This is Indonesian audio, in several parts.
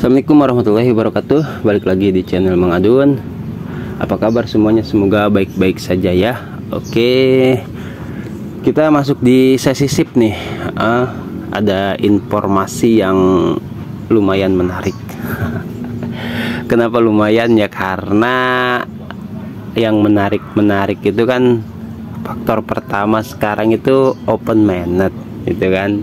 Assalamualaikum warahmatullahi wabarakatuh. Balik lagi di channel Mang Adun. Apa kabar semuanya? Semoga baik-baik saja ya. Oke, kita masuk di sesi sip nih. Ada informasi yang lumayan menarik. Kenapa lumayan ya? Karena yang menarik itu kan faktor pertama sekarang itu open mainnet gitu kan.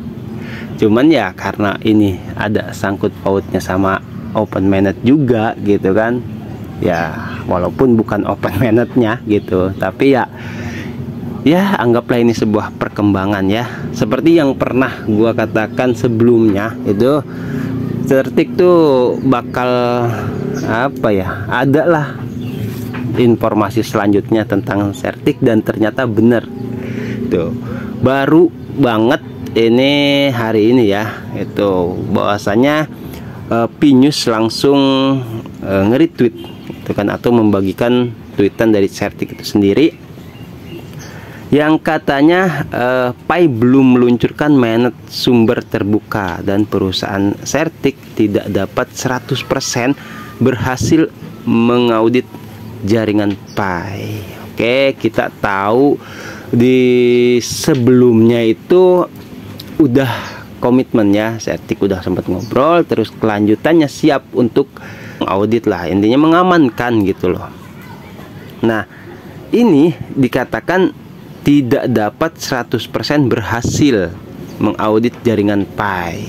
Cuman ya karena ini ada sangkut pautnya sama open mainnet juga gitu kan. Ya walaupun bukan open mainnetnya gitu, tapi ya anggaplah ini sebuah perkembangan ya. Seperti yang pernah gua katakan sebelumnya, itu Certik tuh bakal apa ya, ada lah informasi selanjutnya tentang Certik, dan ternyata bener tuh. Baru banget ini hari ini ya, itu bahwasanya Pinyus langsung nge-retweet itu kan, atau membagikan tweetan dari Certik itu sendiri yang katanya Pi belum meluncurkan mainnet sumber terbuka dan perusahaan Certik tidak dapat 100% berhasil mengaudit jaringan Pi. Oke, kita tahu di sebelumnya itu udah komitmen ya, Certik udah sempat ngobrol, terus kelanjutannya siap untuk audit lah, intinya mengamankan gitu loh. Nah, ini dikatakan tidak dapat 100% berhasil mengaudit jaringan Pi.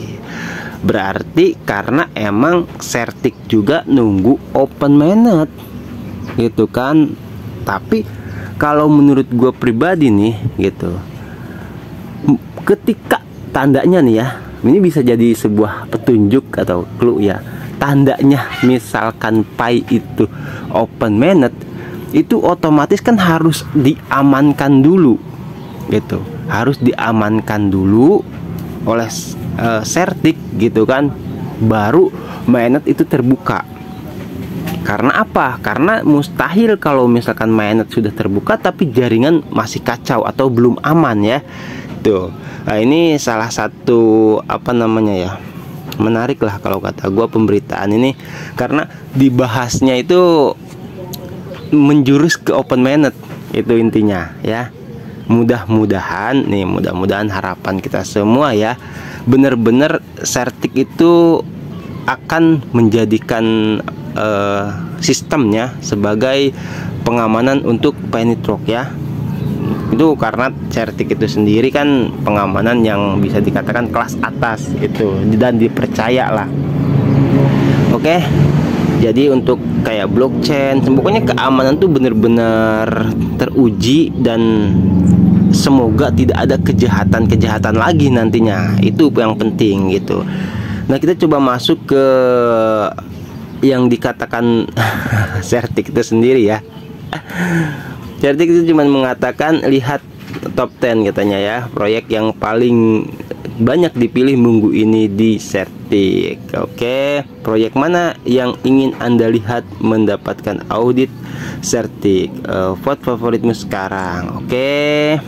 Berarti karena emang Certik juga nunggu open mainnet gitu kan. Tapi kalau menurut gue pribadi nih gitu, ketika tandanya nih ya, ini bisa jadi sebuah petunjuk atau clue ya. Tandanya misalkan Pi itu open mainnet, itu otomatis kan harus diamankan dulu gitu, harus diamankan dulu oleh Certik gitu kan, baru mainnet itu terbuka. Karena apa? Karena mustahil kalau misalkan mainnet sudah terbuka tapi jaringan masih kacau atau belum aman ya. Tuh. Nah, ini salah satu apa namanya ya, menarik lah kalau kata gua pemberitaan ini, karena dibahasnya itu menjurus ke open mainnet, itu intinya ya. Mudah-mudahan harapan kita semua ya, bener-bener Certik itu akan menjadikan sistemnya sebagai pengamanan untuk Pi Network ya. Itu karena Certik itu sendiri kan pengamanan yang bisa dikatakan kelas atas itu, dan dipercaya lah. Oke, jadi untuk kayak blockchain, pokoknya keamanan tuh bener-bener teruji, dan semoga tidak ada kejahatan lagi nantinya. Itu yang penting gitu. Nah, kita coba masuk ke yang dikatakan Certik itu sendiri ya. Certik itu cuma mengatakan lihat top 10 katanya ya, proyek yang paling banyak dipilih minggu ini di Certik. Oke, proyek mana yang ingin Anda lihat mendapatkan audit Certik? Vote favoritmu sekarang. Oke,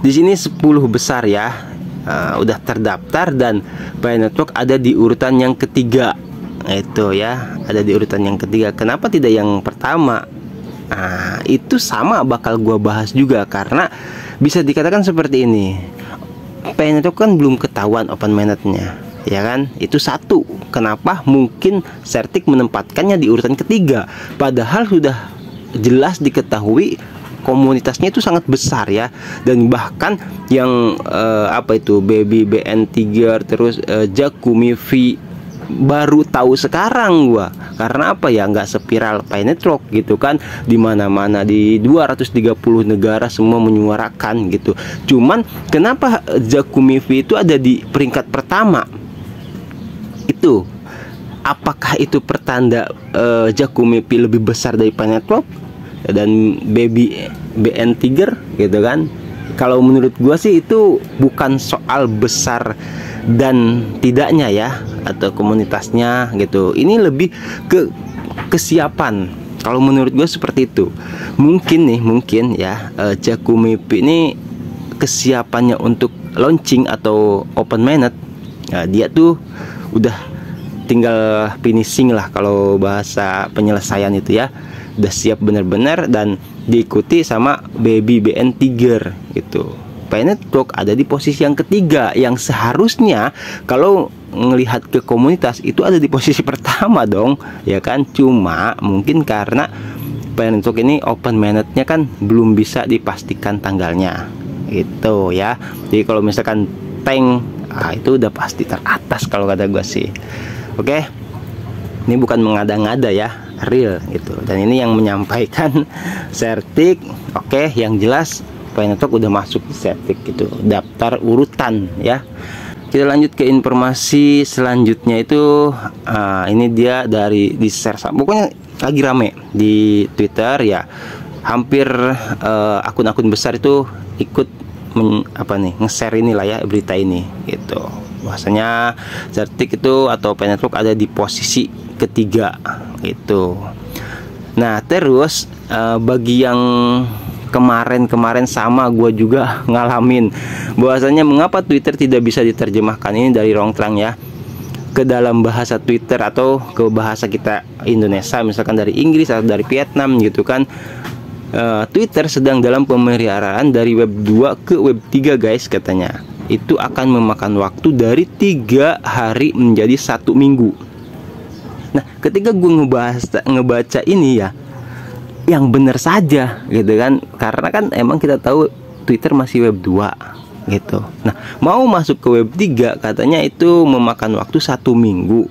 di sini 10 besar ya, udah terdaftar, dan Pi Network ada di urutan yang ketiga. Itu ya, ada di urutan yang ketiga. Kenapa tidak yang pertama? Nah, itu sama bakal gua bahas juga, karena bisa dikatakan seperti ini. Pi Network kan belum ketahuan open mainnetnya, ya kan? Itu satu. Kenapa mungkin Certik menempatkannya di urutan ketiga, padahal sudah jelas diketahui komunitasnya itu sangat besar ya. Dan bahkan yang apa itu Baby BN3, terus Jakumi V, baru tahu sekarang gua. Karena apa ya, nggak seviral Pi Network gitu kan, di mana-mana di 230 negara semua menyuarakan gitu. Cuman kenapa Jakumi V itu ada di peringkat pertama? Itu apakah itu pertanda Jakumi V lebih besar dari Pi Network dan Baby BN3 gitu kan? Kalau menurut gua sih itu bukan soal besar dan tidaknya ya, atau komunitasnya gitu. Ini lebih ke kesiapan. Kalau menurut gue seperti itu. Mungkin ya, Jakumi V ini kesiapannya untuk launching atau open mainnet, nah, dia tuh udah tinggal finishing lah kalau bahasa penyelesaian itu ya. Udah siap bener-bener dan diikuti sama Baby BN Tiger gitu. Pi Network ada di posisi yang ketiga, yang seharusnya kalau ngelihat ke komunitas itu ada di posisi pertama dong, ya kan? Cuma mungkin karena Pi Network ini open mainnet-nya kan belum bisa dipastikan tanggalnya gitu ya. Jadi kalau misalkan tank, itu udah pasti teratas kalau kata gue sih. Oke, ini bukan mengada-ngada ya, real gitu. Dan ini yang menyampaikan Certik. Oke, yang jelas Pi Network udah masuk di Certik gitu, daftar urutan ya. Kita lanjut ke informasi selanjutnya itu, ini dia dari di share, pokoknya lagi rame di Twitter ya. Hampir akun-akun besar itu ikut nge-share inilah ya berita ini gitu. Bahwasanya Certik itu atau Pi Network ada di posisi ketiga gitu. Nah terus bagi yang kemarin sama gue juga ngalamin bahwasanya mengapa Twitter tidak bisa diterjemahkan ini dari Rongtrang ya ke dalam bahasa Twitter atau ke bahasa kita Indonesia, misalkan dari Inggris atau dari Vietnam gitu kan. Twitter sedang dalam pemeliharaan dari web 2 ke web 3 guys katanya. Itu akan memakan waktu dari 3 hari menjadi 1 minggu. Nah ketika gue ngebaca ini ya, yang benar saja gitu kan, karena kan emang kita tahu Twitter masih web 2 gitu. Nah mau masuk ke web 3 katanya itu memakan waktu 1 minggu.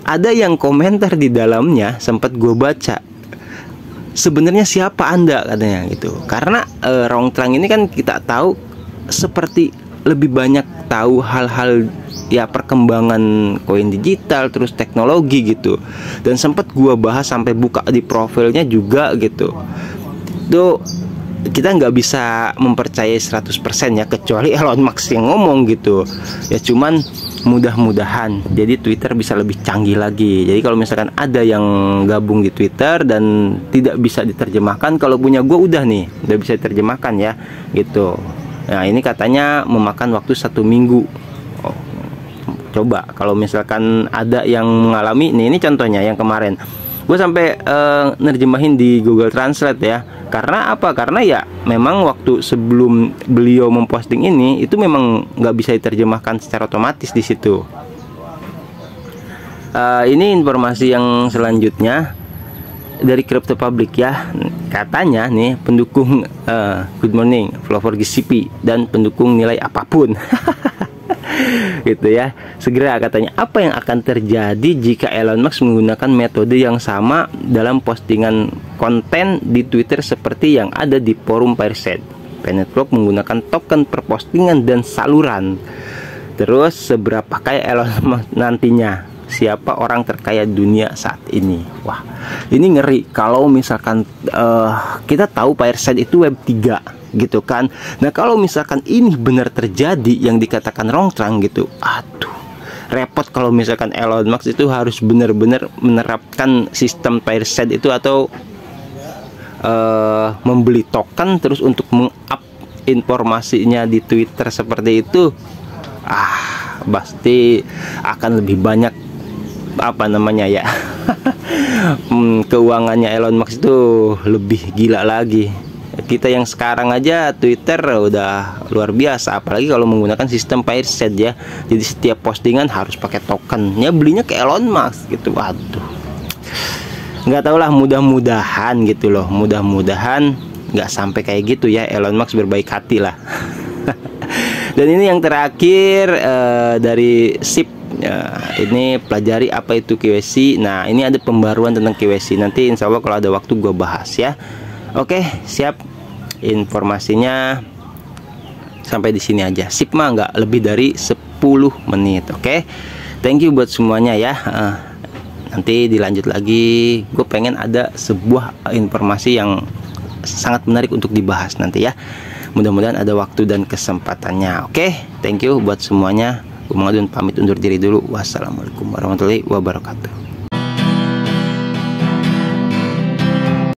Ada yang komentar di dalamnya, sempat gue baca, sebenarnya siapa Anda katanya gitu. Karena Rongtrang ini kan kita tahu seperti lebih banyak tahu hal-hal ya perkembangan koin digital terus teknologi gitu. Dan sempat gua bahas sampai buka di profilnya juga gitu. Tuh kita nggak bisa mempercayai 100% ya, kecuali Elon Musk yang ngomong gitu. Ya cuman mudah-mudahan jadi Twitter bisa lebih canggih lagi. Jadi kalau misalkan ada yang gabung di Twitter dan tidak bisa diterjemahkan, kalau punya gue udah bisa diterjemahkan ya gitu. Nah ini katanya memakan waktu 1 minggu. Coba kalau misalkan ada yang mengalami, ini contohnya yang kemarin gue sampai nerjemahin di Google Translate ya. Karena apa? Karena ya memang waktu sebelum beliau memposting ini itu memang nggak bisa diterjemahkan secara otomatis di situ. Ini informasi yang selanjutnya dari Crypto Public ya. Katanya nih pendukung Good Morning Flower GCP dan pendukung nilai apapun gitu ya, segera katanya, apa yang akan terjadi jika Elon Musk menggunakan metode yang sama dalam postingan konten di Twitter seperti yang ada di forum Parset. Pi Network menggunakan token per postingan dan saluran. Terus seberapa kaya Elon Musk nantinya? Siapa orang terkaya dunia saat ini? Wah, ini ngeri kalau misalkan kita tahu Parset itu web 3 gitu kan. Nah kalau misalkan ini benar terjadi yang dikatakan Rongtrang gitu, aduh repot kalau misalkan Elon Musk itu harus benar-benar menerapkan sistem Parset itu atau membeli token terus untuk meng-up informasinya di Twitter seperti itu. Pasti akan lebih banyak keuangannya Elon Musk itu lebih gila lagi. Kita yang sekarang aja Twitter udah luar biasa, apalagi kalau menggunakan sistem Parset ya. Jadi setiap postingan harus pakai tokennya, belinya ke Elon Musk gitu. Waduh, nggak tahu lah, mudah-mudahan gitu loh, mudah-mudahan nggak sampai kayak gitu ya. Elon Musk berbaik hati lah. Dan ini yang terakhir dari SIP. Ini pelajari apa itu KYC. Nah ini ada pembaruan tentang KYC, nanti insya Allah kalau ada waktu gue bahas ya. Oke, siap. Informasinya sampai di sini aja. Sip mah nggak lebih dari 10 menit. Oke, thank you buat semuanya ya. Nanti dilanjut lagi. Gue pengen ada sebuah informasi yang sangat menarik untuk dibahas nanti ya. Mudah-mudahan ada waktu dan kesempatannya. Oke, thank you buat semuanya. Gue Mang Adun pamit undur diri dulu. Wassalamualaikum warahmatullahi wabarakatuh.